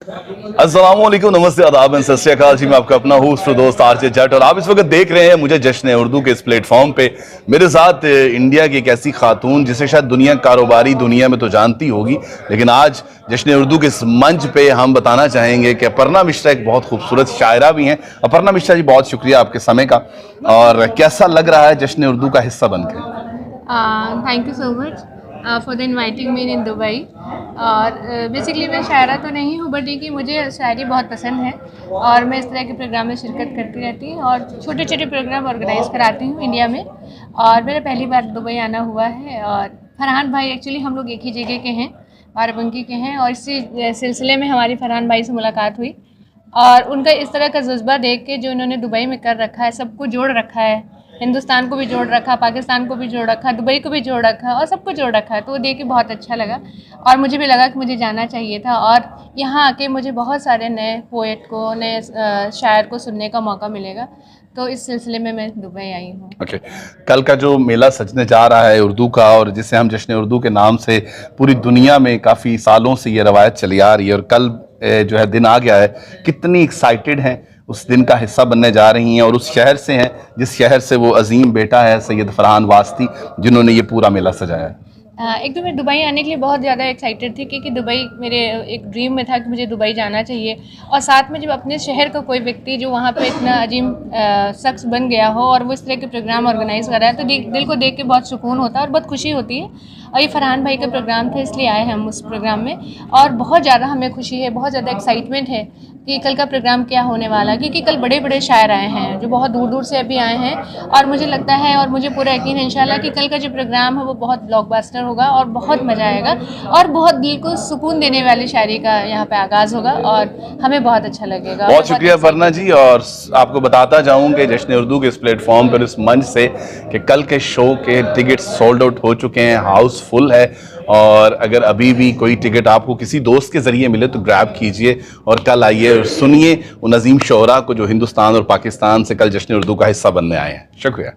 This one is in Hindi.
अस्सलाम वालेकुम, नमस्ते, आदाब, सत श्री अकाल जी। मैं आपका अपना होस्ट दोस्त आरजे जट और आप इस वक्त देख रहे हैं मुझे जश्न उर्दू के इस प्लेटफॉर्म पे। मेरे साथ इंडिया की एक ऐसी खातून जिसे शायद दुनिया कारोबारी दुनिया में तो जानती होगी, लेकिन आज जश्न उर्दू के इस मंच पे हम बताना चाहेंगे कि अपर्णा मिश्रा एक बहुत खूबसूरत शायरा भी हैं। अपर्णा मिश्रा जी, बहुत शुक्रिया आपके समय का। और कैसा लग रहा है जश्न उर्दू का हिस्सा बनकर? Thank you so much for the inviting me in Dubai. और बेसिकली मैं शायरा तो नहीं हूँ, बट ये कि मुझे शायरी बहुत पसंद है और मैं इस तरह के प्रोग्राम में शिरकत करती रहती हूँ और छोटे छोटे प्रोग्राम ऑर्गेनाइज़ कराती हूँ इंडिया में। और मेरा पहली बार दुबई आना हुआ है। और फरहान भाई, एक्चुअली हम लोग एक ही जगह के हैं, बाराबंकी के हैं, और इसी सिलसिले में हमारी फरहान भाई से मुलाकात हुई और उनका इस तरह का जज्बा देख के जो उन्होंने दुबई में कर रखा है, सबको जोड़ रखा है, हिंदुस्तान को भी जोड़ रखा, पाकिस्तान को भी जोड़ रखा, दुबई को भी जोड़ रखा और सबको जोड़ रखा है, तो वो देख के बहुत अच्छा लगा। और मुझे भी लगा कि मुझे जाना चाहिए था और यहाँ आके मुझे बहुत सारे नए पोएट को, नए शायर को सुनने का मौका मिलेगा, तो इस सिलसिले में मैं दुबई आई हूँ। ओके, कल का जो मेला सजने जा रहा है उर्दू का, और जिसे हम जश्न उर्दू के नाम से पूरी दुनिया में काफ़ी सालों से ये रवायत चली आ रही है, और कल जो है दिन आ गया है, कितनी एक्साइटेड हैं, उस दिन का हिस्सा बनने जा रही हैं, और उस शहर से हैं जिस शहर से वो अजीम बेटा है सैयद फरहान वास्ती, जिन्होंने ये पूरा मेला सजाया है। एक तो मैं दुबई आने के लिए बहुत ज़्यादा एक्साइटेड थी, क्योंकि दुबई मेरे एक ड्रीम में था कि मुझे दुबई जाना चाहिए। और साथ में जब अपने शहर का कोई व्यक्ति जो वहाँ पे इतना अजीम शख्स बन गया हो और वो इस तरह के प्रोग्राम ऑर्गेनाइज़ कर रहा है, तो दिल को देख के बहुत सुकून होता है और बहुत खुशी होती है। और ये फरहान भाई का प्रोग्राम था, इसलिए आए हैं हम उस प्रोग्राम में, और बहुत ज़्यादा हमें खुशी है, बहुत ज़्यादा एक्साइटमेंट है कि कल का प्रोग्राम क्या होने वाला है, क्योंकि कल बड़े बड़े शायर आए हैं जो बहुत दूर दूर से अभी आए हैं। और मुझे लगता है और मुझे पूरा यकीन है इंशाल्लाह कि कल का जो प्रोग्राम है वो बहुत ब्लॉकबस्टर होगा और बहुत मज़ा आएगा और बहुत दिल को सुकून देने वाली शायरी का यहाँ पे आगाज़ होगा और हमें बहुत अच्छा लगेगा। बहुत शुक्रिया अपर्णा जी। और आपको बताता जाऊँ कि जश्न उर्दू के इस प्लेटफॉर्म पर, इस मंच से, कि कल के शो के टिकट सोल्ड आउट हो चुके हैं, हाउस फुल है। और अगर अभी भी कोई टिकट आपको किसी दोस्त के ज़रिए मिले तो ग्रैब कीजिए और कल आइए और सुनिए उन अजीम शोरा को जो हिंदुस्तान और पाकिस्तान से कल जश्न उर्दू का हिस्सा बनने आए हैं। शुक्रिया।